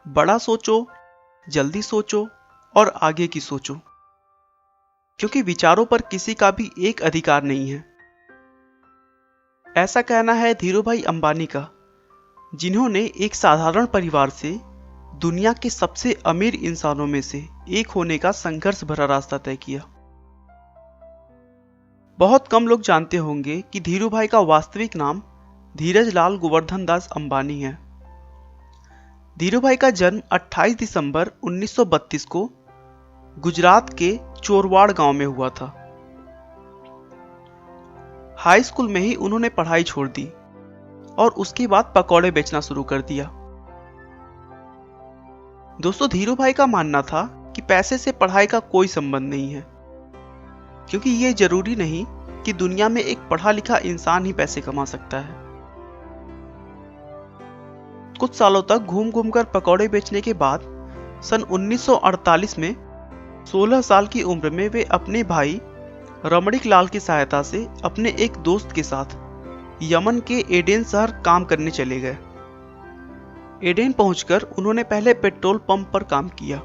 बड़ा सोचो, जल्दी सोचो और आगे की सोचो, क्योंकि विचारों पर किसी का भी एक अधिकार नहीं है। ऐसा कहना है धीरूभाई अंबानी का, जिन्होंने एक साधारण परिवार से दुनिया के सबसे अमीर इंसानों में से एक होने का संघर्ष भरा रास्ता तय किया। बहुत कम लोग जानते होंगे कि धीरूभाई का वास्तविक नाम धीरज लाल गोवर्धन दास अंबानी है। धीरूभाई का जन्म 28 दिसंबर 1932 को गुजरात के चोरवाड़ गांव में हुआ था। हाई स्कूल में ही उन्होंने पढ़ाई छोड़ दी और उसके बाद पकौड़े बेचना शुरू कर दिया। दोस्तों, धीरूभाई का मानना था कि पैसे से पढ़ाई का कोई संबंध नहीं है, क्योंकि ये जरूरी नहीं कि दुनिया में एक पढ़ा लिखा इंसान ही पैसे कमा सकता है। कुछ सालों तक घूम घूम कर पकौड़े बेचने के बाद सन 1948 में 16 साल की उम्र में वे अपने भाई रमणीक लाल की सहायता से अपने एक दोस्त के साथ यमन के एडेन शहर काम करने चले गए। एडेन पहुंचकर उन्होंने पहले पेट्रोल पंप पर काम किया।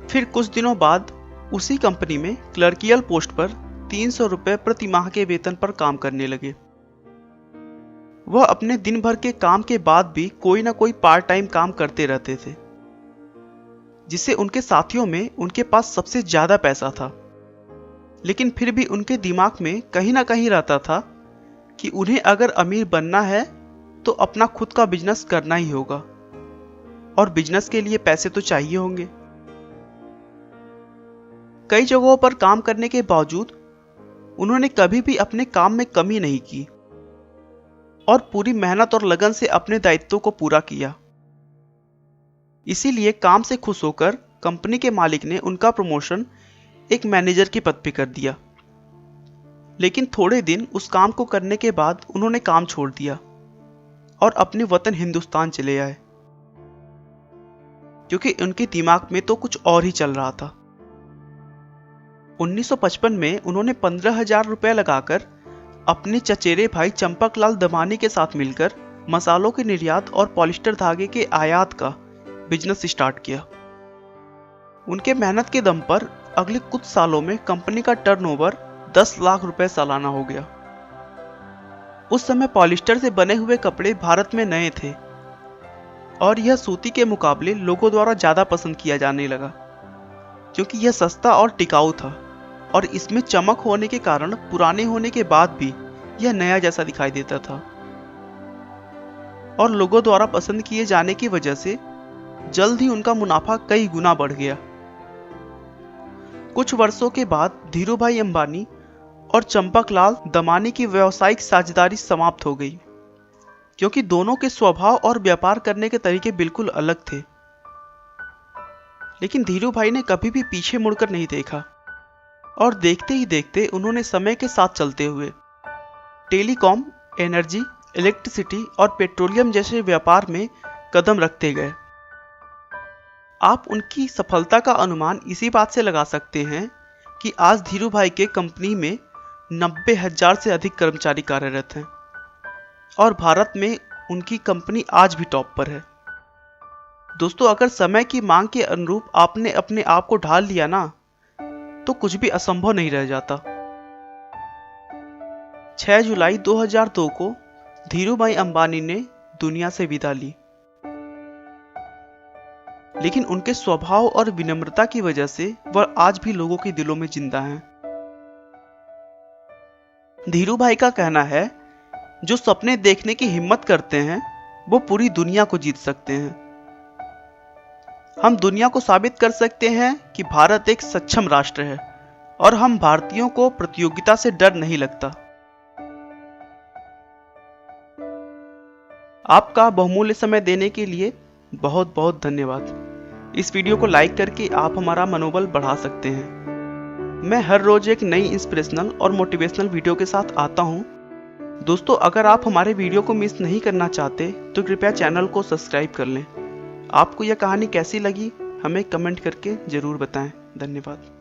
फिर कुछ दिनों बाद उसी कंपनी में क्लर्कियल पोस्ट पर 300 रुपए प्रति माह के वेतन पर काम करने लगे। वह अपने दिन भर के काम के बाद भी कोई ना कोई पार्ट टाइम काम करते रहते थे, जिससे उनके साथियों में उनके पास सबसे ज्यादा पैसा था। लेकिन फिर भी उनके दिमाग में कहीं ना कहीं रहता था कि उन्हें अगर अमीर बनना है तो अपना खुद का बिजनेस करना ही होगा, और बिजनेस के लिए पैसे तो चाहिए होंगे। कई जगहों पर काम करने के बावजूद उन्होंने कभी भी अपने काम में कमी नहीं की और पूरी मेहनत और लगन से अपने दायित्वों को पूरा किया। इसीलिए काम से खुश होकर कंपनी के मालिक ने उनका प्रमोशन एक मैनेजर के पद पे कर दिया। लेकिन थोड़े दिन उस काम को करने के बाद उन्होंने काम छोड़ दिया और अपने वतन हिंदुस्तान चले आए, क्योंकि उनके दिमाग में तो कुछ और ही चल रहा था। 1955 में उन्होंने 15,000 रुपए लगाकर अपने चचेरे भाई चंपकलाल दमानी के साथ मिलकर मसालों के निर्यात और पॉलिस्टर धागे के आयात का बिजनेस स्टार्ट किया। उनके मेहनत के दम पर अगले कुछ सालों में कंपनी का टर्नओवर 10 लाख रुपए सालाना हो गया। उस समय पॉलिस्टर से बने हुए कपड़े भारत में नए थे और यह सूती के मुकाबले लोगों द्वारा ज्यादा पसंद किया जाने लगा, क्योंकि यह सस्ता और टिकाऊ था और इसमें चमक होने के कारण पुराने होने के बाद भी यह नया जैसा दिखाई देता था। और लोगों द्वारा पसंद किए जाने की वजह से जल्द ही उनका मुनाफा कई गुना बढ़ गया। कुछ वर्षों के बाद धीरूभाई अंबानी और चंपकलाल दमानी की व्यावसायिक साझेदारी समाप्त हो गई, क्योंकि दोनों के स्वभाव और व्यापार करने के तरीके बिल्कुल अलग थे। लेकिन धीरूभाई ने कभी भी पीछे मुड़कर नहीं देखा और देखते ही देखते उन्होंने समय के साथ चलते हुए टेलीकॉम, एनर्जी, इलेक्ट्रिसिटी और पेट्रोलियम जैसे व्यापार में कदम रखते गए। आप उनकी सफलता का अनुमान इसी बात से लगा सकते हैं कि आज धीरूभाई के कंपनी में 90,000 से अधिक कर्मचारी कार्यरत हैं और भारत में उनकी कंपनी आज भी टॉप पर है। दोस्तों, अगर समय की मांग के अनुरूप आपने अपने आप को ढाल लिया ना, तो कुछ भी असंभव नहीं रह जाता। 6 जुलाई 2002 को धीरूभाई अंबानी ने दुनिया से विदा ली, लेकिन उनके स्वभाव और विनम्रता की वजह से वह आज भी लोगों के दिलों में जिंदा हैं। धीरूभाई का कहना है, जो सपने देखने की हिम्मत करते हैं वो पूरी दुनिया को जीत सकते हैं। हम दुनिया को साबित कर सकते हैं कि भारत एक सक्षम राष्ट्र है और हम भारतीयों को प्रतियोगिता से डर नहीं लगता। आपका बहुमूल्य समय देने के लिए बहुत बहुत धन्यवाद। इस वीडियो को लाइक करके आप हमारा मनोबल बढ़ा सकते हैं। मैं हर रोज एक नई इंस्पिरेशनल और मोटिवेशनल वीडियो के साथ आता हूं। दोस्तों, अगर आप हमारे वीडियो को मिस नहीं करना चाहते तो कृपया चैनल को सब्सक्राइब कर लें। आपको यह कहानी कैसी लगी हमें कमेंट करके जरूर बताएं। धन्यवाद।